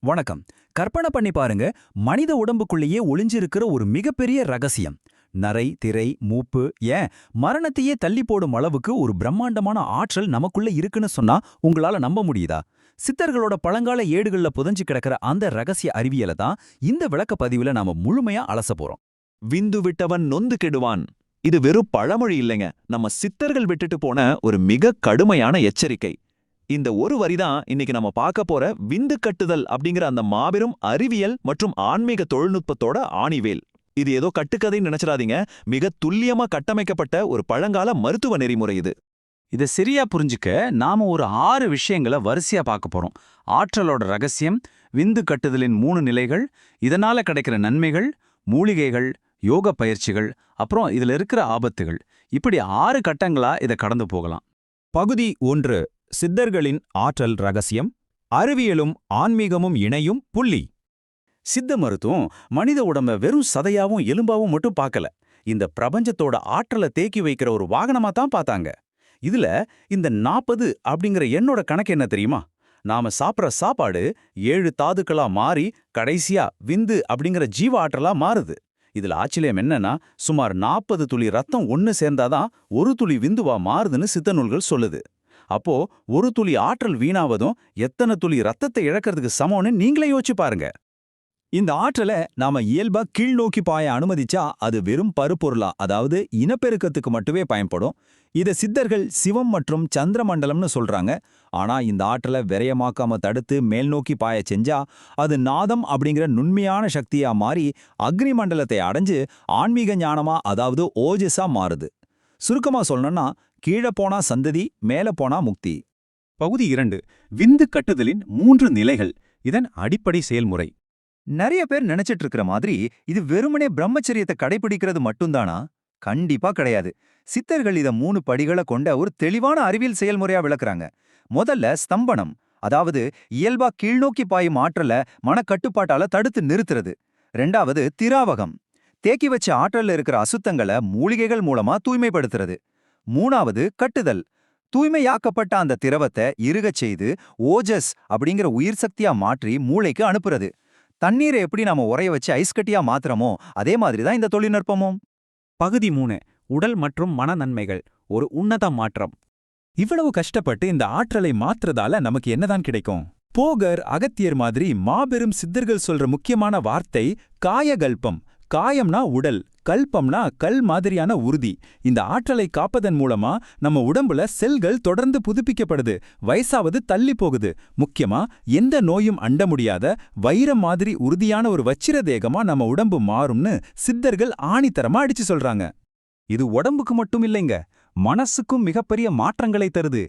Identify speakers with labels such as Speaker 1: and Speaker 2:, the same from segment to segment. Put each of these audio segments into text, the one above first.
Speaker 1: வணக்கம். கற்பனை பண்ணி பாருங்க, மனித உடம்புக்குள்ளேயே ஒளிஞ்சிருக்கிற ஒரு மிகப்பெரிய ரகசியம். நரை, திரை, மூப்பு, ஏன் மரணத்தையே தள்ளி போடும் அளவுக்கு ஒரு பிரம்மாண்டமான ஆற்றல் நமக்குள்ள இருக்குன்னு சொன்னா உங்களால நம்ப முடியுதா? சித்தர்களோட பழங்கால ஏடுகள்ல புதைஞ்சு கிடக்கிற அந்த ரகசிய அறிவியலை தான் இந்த விளக்க பதிவுல நாம முழுமையா அலச போறோம்.
Speaker 2: விந்து விட்டவன் நொந்து கெடுவான். இது வெறும் பழமொழி இல்லைங்க, நம்ம சித்தர்கள் விட்டுட்டு போன ஒரு மிக கடுமையான எச்சரிக்கை. இந்த ஒரு வரிதான் இன்னைக்கு நம்ம பார்க்க போற விந்து கட்டுதல் அப்படிங்கிற அந்த மாபெரும் அறிவியல் மற்றும் ஆன்மீக தொழில்நுட்பத்தோட ஆணிவேல். இது ஏதோ கட்டுக்கதைன்னு நினைச்சிடாதீங்க, மிக துல்லியமா கட்டமைக்கப்பட்ட ஒரு பழங்கால மருத்துவ நெறிமுறை இது.
Speaker 1: இதை சரியா புரிஞ்சுக்க நாம ஒரு 6 விஷயங்களை வரிசையா பார்க்க போறோம். ஆற்றலோட ரகசியம், விந்து கட்டுதலின் 3 நிலைகள், இதனால கிடைக்கிற நன்மைகள், மூலிகைகள், யோக பயிற்சிகள், அப்புறம் இதுல இருக்கிற ஆபத்துகள். இப்படி 6 கட்டங்களா இதை கடந்து போகலாம்.
Speaker 3: பகுதி 1. சித்தர்களின் ஆற்றல் ரகசியம். அறிவியலும் ஆன்மீகமும் இணையும் புள்ளி.
Speaker 1: சித்த மருத்துவம் மனித உடம்ப வெறும் சதையாவும் எலும்பாவும் மட்டும் பார்க்கல, இந்த பிரபஞ்சத்தோட ஆற்றலை தேக்கி வைக்கிற ஒரு வாகனமா தான் பார்த்தாங்க. இதுல இந்த 40 அப்படிங்கிற எண்ணோட கணக்கு என்ன தெரியுமா? நாம சாப்பிட்ற சாப்பாடு 7 தாதுக்களா மாறி கடைசியா விந்து அப்படிங்கிற ஜீவ ஆற்றலா மாறுது. இதுல ஆச்சரியம் என்னன்னா, சுமார் 40 துளி ரத்தம் ஒன்னு சேர்ந்தாதான் ஒரு துளி விந்துவா மாறுதுன்னு சித்த நூல்கள் சொல்லுது. அப்போ ஒரு துளி ஆற்றல் வீணாவதும் எத்தனை துளி ரத்தத்தை இழக்கிறதுக்கு சமம்னு நீங்களே யோசிச்சு பாருங்க.
Speaker 3: இந்த ஆற்றலை நாம இயல்பா கீழ்நோக்கி பாய அனுமதிச்சா அது வெறும் பருப்பொருளா, அதாவது இனப்பெருக்கத்துக்கு மட்டுமே பயன்படும். இதை சித்தர்கள் சிவம் மற்றும் சந்திர மண்டலம்னு சொல்றாங்க. ஆனா இந்த ஆற்றலை விரயமாக்காம தடுத்து மேல் நோக்கி பாய செஞ்சா அது நாதம் அப்படிங்கிற நுண்மையான சக்தியா மாறி அக்னி மண்டலத்தை அடைஞ்சு ஆன்மீக ஞானமா, அதாவது ஓஜஸா மாறுது. சுருக்கமா சொல்லணும்னா, கீழே போனா சந்ததி, மேல போனா முக்தி.
Speaker 4: பகுதி 2. விந்து கட்டுதலின் 3 நிலைகள், இதன் அடிப்படை செயல்முறை.
Speaker 5: நிறைய பேர் நினைச்சிட்டு இருக்கிற மாதிரி இது வெறுமனே பிரம்மச்சரியத்தை கடைபிடிக்கிறது மட்டும்தானா? கண்டிப்பா கிடையாது. சித்தர்கள் இத 3 படிகளை கொண்ட ஒரு தெளிவான அறிவியல் செயல்முறையா விளக்குறாங்க. முதல்ல ஸ்தம்பனம், அதாவது இயல்பா கீழ்நோக்கி பாயும் ஆற்றல மனக்கட்டுப்பாட்டால தடுத்து நிறுத்துறது. 2வது திராவகம், தேக்கி வச்ச ஆற்றல்ல இருக்கிற அசுத்தங்களை மூலிகைகள் மூலமா தூய்மைப்படுத்துறது. 3வது கட்டுதல், தூய்மையாக்கப்பட்ட அந்த திரவத்தை இறுகச் செய்து ஓஜஸ் அப்படிங்கிற உயிர் சக்தியா மாற்றி மூளைக்கு அனுப்புறது. தண்ணீரை எப்படி நாம உறைய வச்சு ஐஸ் கட்டியா மாத்திரமோ அதே மாதிரிதான் இந்த தொழில்நுட்பமும்.
Speaker 4: பகுதி 3. உடல் மற்றும் மன நன்மைகள், ஒரு உன்னத மாற்றம்.
Speaker 3: இவ்வளவு கஷ்டப்பட்டு இந்த ஆற்றலை மாற்றுறதால நமக்கு என்னதான் கிடைக்கும்? போகர், அகத்தியர் மாதிரி மாபெரும் சித்தர்கள் சொல்ற முக்கியமான வார்த்தை காயகல்பம். காயம்னா உடல், கல்பம்னா கல் மாதிரியான உறுதி. இந்த ஆற்றலை காப்பதன் மூலமா நம்ம உடம்புல செல்கள் தொடர்ந்து புதுப்பிக்கப்படுது, வயசாவது தள்ளி போகுது. முக்கியமா எந்த நோயும் அண்ட முடியாத வைரம் மாதிரி உறுதியான ஒரு வச்சிர தேகமா நம்ம உடம்பு மாறும்னு சித்தர்கள் ஆணித்தரமா அடிச்சு சொல்றாங்க.
Speaker 1: இது உடம்புக்கு மட்டும் இல்லைங்க, மனசுக்கும் மிகப்பெரிய மாற்றங்களை தருது.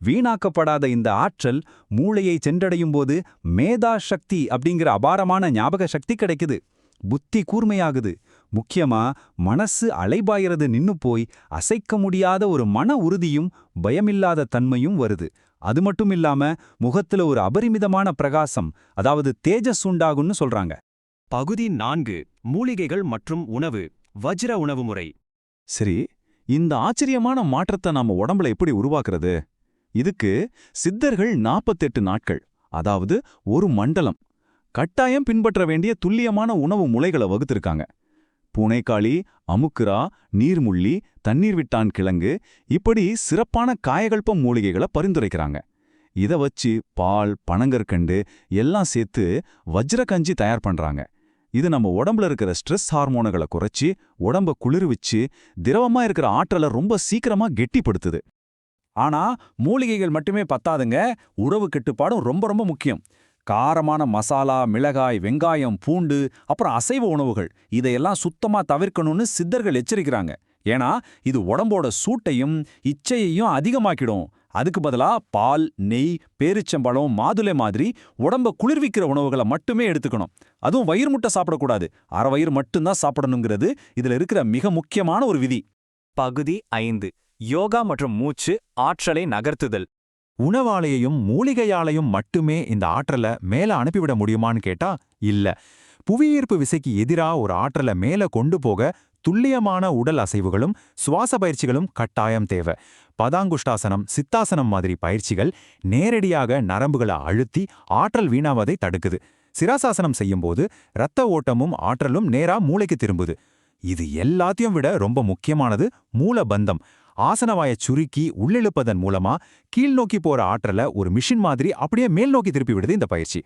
Speaker 1: வீணாக்கப்படாத இந்த ஆற்றல் மூளையை சென்றடையும் போது மேதா சக்தி அப்படிங்கிற அபாரமான ஞாபக சக்தி கிடைக்குது. புத்தி கூர்மையாகுது. முக்கியமா மனசு அலைபாயிறது நின்னு போய் அசைக்க முடியாத ஒரு மன உறுதியும் பயமில்லாத தன்மையும் வருது. அது மட்டும் இல்லாம முகத்துல ஒரு அபரிமிதமான பிரகாசம், அதாவது தேஜஸ் உண்டாகும்னு சொல்றாங்க.
Speaker 4: பகுதி 4. மூலிகைகள் மற்றும் உணவு, வஜ்ர உணவு முறை.
Speaker 2: சரி, இந்த ஆச்சரியமான மாற்றத்தை நாம உடம்புல எப்படி உருவாக்குறது? இதுக்கு சித்தர்கள் 48 நாட்கள், அதாவது ஒரு மண்டலம், கட்டாயம் பின்பற்ற வேண்டிய துல்லியமான உணவு முறைகளை வகுத்திருக்காங்க. பூனைக்காளி, அமுக்குரா, நீர்முள்ளி, தண்ணீர் விட்டான் கிழங்கு, இப்படி சிறப்பான காயகல்ப மூலிகைகளை பரிந்துரைக்கிறாங்க. இதை வச்சு பால், பனங்கற்கண்டு எல்லாம் சேர்த்து வஜ்ர கஞ்சி தயார் பண்றாங்க. இது நம்ம உடம்புல இருக்கிற ஸ்ட்ரெஸ் ஹார்மோனுகளை குறைச்சி உடம்ப குளிர்விச்சு திரவமா இருக்கிற ஆற்றலை ரொம்ப சீக்கிரமா கெட்டிப்படுத்துது.
Speaker 1: ஆனா மூலிகைகள் மட்டுமே பத்தாதுங்க, உணவு கட்டுப்பாடும் ரொம்ப ரொம்ப முக்கியம். காரமான மசாலா, மிளகாய், வெங்காயம், பூண்டு, அப்புறம் அசைவ உணவுகள் இதையெல்லாம் சுத்தமா தவிர்க்கணும்னு சித்தர்கள் எச்சரிக்கிறாங்க. ஏன்னா இது உடம்போட சூட்டையும் இச்சையையும் அதிகமாக்கிடும். அதுக்கு பதிலா பால், நெய், பேரிச்சம்பழம், மாதுளை மாதிரி உடம்ப குளிர்விக்கிற உணவுகளை மட்டுமே எடுத்துக்கணும். அதுவும் வயிறு முட்டை சாப்பிடக்கூடாது, அரை வயிறு மட்டும்தான் சாப்பிடணுங்கிறது இதுல இருக்கிற மிக முக்கியமான ஒரு விதி.
Speaker 4: பகுதி 5. யோகா மற்றும் மூச்சு, ஆற்றலை நகர்த்துதல்.
Speaker 3: உணவாலையையும் மூலிகையாலையும் மட்டுமே இந்த ஆற்றலை மேல அனுப்பிவிட முடியுமான்னு கேட்டா இல்ல. புவியீர்ப்பு விசைக்கு எதிரா ஒரு ஆற்றலை மேல கொண்டு போக
Speaker 2: துல்லியமான உடல் அசைவுகளும் சுவாச பயிற்சிகளும் கட்டாயம் தேவை. பதாங்குஷ்டாசனம், சித்தாசனம் மாதிரி பயிற்சிகள் நேரடியாக நரம்புகளை அழுத்தி ஆற்றல் வீணாவதை தடுக்குது. சிராசாசனம் செய்யும்போது இரத்த ஓட்டமும் ஆற்றலும் நேரா மூளைக்கு திரும்புது. இது எல்லாத்தையும் விட ரொம்ப முக்கியமானது மூலபந்தம். ஆசனவாயை சுருக்கி உள்ளிழுப்பதன் மூலமா கீழ்நோக்கி போற ஆற்றலை ஒரு மிஷின் மாதிரி அப்படியே மேல் நோக்கி திருப்பி விடுது இந்த பயிற்சி.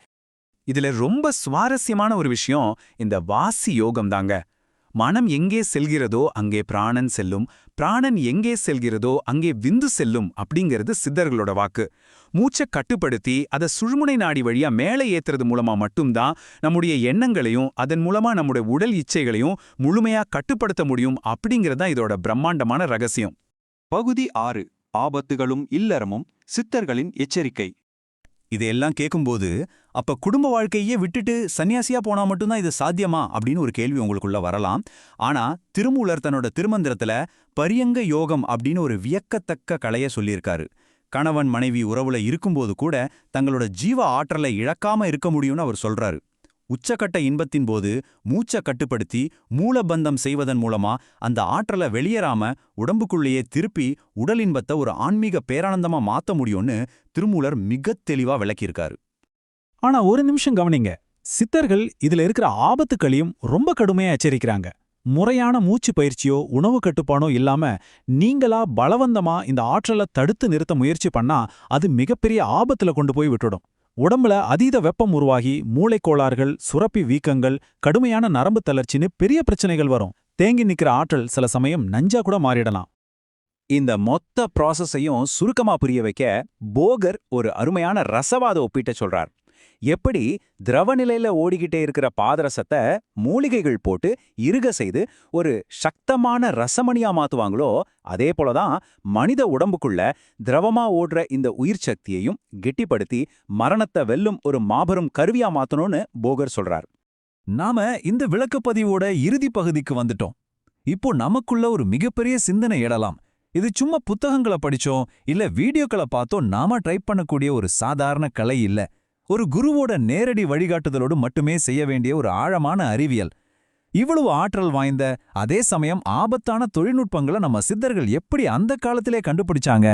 Speaker 1: இதுல ரொம்ப சுவாரஸ்யமான ஒரு விஷயம் இந்த வாசி யோகம் தாங்க. மனம் எங்கே செல்கிறதோ அங்கே பிராணன் செல்லும், பிராணன் எங்கே செல்கிறதோ அங்கே விந்து செல்லும் அப்படிங்கிறது சித்தர்களோட வாக்கு. மூச்சை கட்டுப்படுத்தி அதை சுழுமுனை நாடி வழியா மேலே ஏத்துறது மூலமா மட்டும்தான் நம்முடைய எண்ணங்களையும் அதன் மூலமா நம்முடைய உடல் இச்சைகளையும் முழுமையா கட்டுப்படுத்த முடியும் அப்படிங்கிறதுதான் இதோட பிரம்மாண்டமான ரகசியம்.
Speaker 5: பகுதி 6. ஆபத்துகளும் இல்லறமும், சித்தர்களின் எச்சரிக்கை.
Speaker 3: இதையெல்லாம் கேட்கும்போது அப்ப குடும்ப வாழ்க்கையே விட்டுட்டு சன்னியாசியா போனா மட்டும்தான் இது சாத்தியமா அப்படின்னு ஒரு கேள்வி உங்களுக்குள்ள வரலாம். ஆனா திருமூலர் தன்னோட திருமந்திரத்துல பரியங்க யோகம் அப்படின்னு ஒரு வியக்கத்தக்க கலைய சொல்லியிருக்காரு. கணவன் மனைவி உறவுல இருக்கும்போது கூட தங்களோட ஜீவ ஆற்றலை இழக்காம இருக்க முடியும்னு அவர் சொல்றாரு. உச்சக்கட்ட இன்பத்தின் போது மூச்சை கட்டுப்படுத்தி மூலபந்தம் செய்வதன் மூலமா அந்த ஆற்றலை வெளியேறாம உடம்புக்குள்ளேயே திருப்பி உடல் இன்பத்தை ஒரு ஆன்மீக பேரானந்தமா மாத்த முடியும்னு திருமூலர் மிகத் தெளிவா விளக்கியிருக்காரு.
Speaker 2: ஆனா ஒரு நிமிஷம் கவனிங்க, சித்தர்கள் இதுல இருக்கிற ஆபத்துக்களையும் ரொம்ப கடுமையா எச்சரிக்கிறாங்க. முறையான மூச்சு பயிற்சியோ உணவு கட்டுப்பாடோ இல்லாம நீங்களா பலவந்தமா இந்த ஆற்றலை தடுத்து நிறுத்த முயற்சி பண்ணா அது மிகப்பெரிய ஆபத்துல கொண்டு போய் விட்டுடும். உடம்புல அதீத வெப்பம் உருவாகி மூளைக்கோளாறுகள், சுரப்பி வீக்கங்கள், கடுமையான நரம்பு தளர்ச்சின்னு பெரிய பிரச்சனைகள் வரும். தேங்கி நிக்கிற ஆற்றல் சில சமயம் நஞ்சா கூட மாறிடலாம்.
Speaker 1: இந்த மொத்த ப்ராசஸையும் சுருக்கமா புரிய வைக்க போகர் ஒரு அருமையான ரசவாத ஒப்பீட்டை சொல்றார். எப்படி திரவ நிலையில ஓடிக்கிட்டே இருக்கிற பாதரசத்தை மூலிகைகள் போட்டு இறுக செய்து ஒரு சக்தமான ரசமணியா மாத்துவாங்களோ அதே போலதான் மனித உடம்புக்குள்ள திரவமா ஓடுற இந்த உயிர் சக்தியையும் கெட்டிப்படுத்தி மரணத்தை வெல்லும் ஒரு மாபெரும் கருவியா மாத்தணும்னு போகர் சொல்றார்.
Speaker 3: நாம இந்த விளக்கப்பதிவோட இறுதி பகுதிக்கு வந்துட்டோம். இப்போ நமக்குள்ள ஒரு மிகப்பெரிய சிந்தனை எழலாம். இது சும்மா புத்தகங்களை படிச்சோம் இல்ல வீடியோக்களை பார்த்தோ நாம ட்ரை பண்ணக்கூடிய ஒரு சாதாரண கலை இல்ல. ஒரு குருவோட நேரடி வழிகாட்டுதலோடு மட்டுமே செய்ய வேண்டிய ஒரு ஆழமான அறிவியல். இவ்வளவு ஆற்றல் வாய்ந்த அதே சமயம் ஆபத்தான தொழில்நுட்பங்களை நம்ம சித்தர்கள் எப்படி அந்த காலத்திலே கண்டுபிடிச்சாங்க?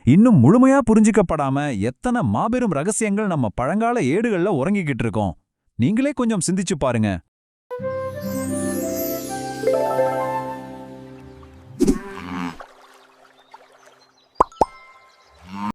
Speaker 3: இன்னும் முழுமையா புரிஞ்சிக்கப்படாம எத்தனை மாபெரும் ரகசியங்கள் நம்ம பழங்கால ஏடுகள்ல உறங்கிக்கிட்டு இருக்கோம். நீங்களே கொஞ்சம் சிந்திச்சு பாருங்க.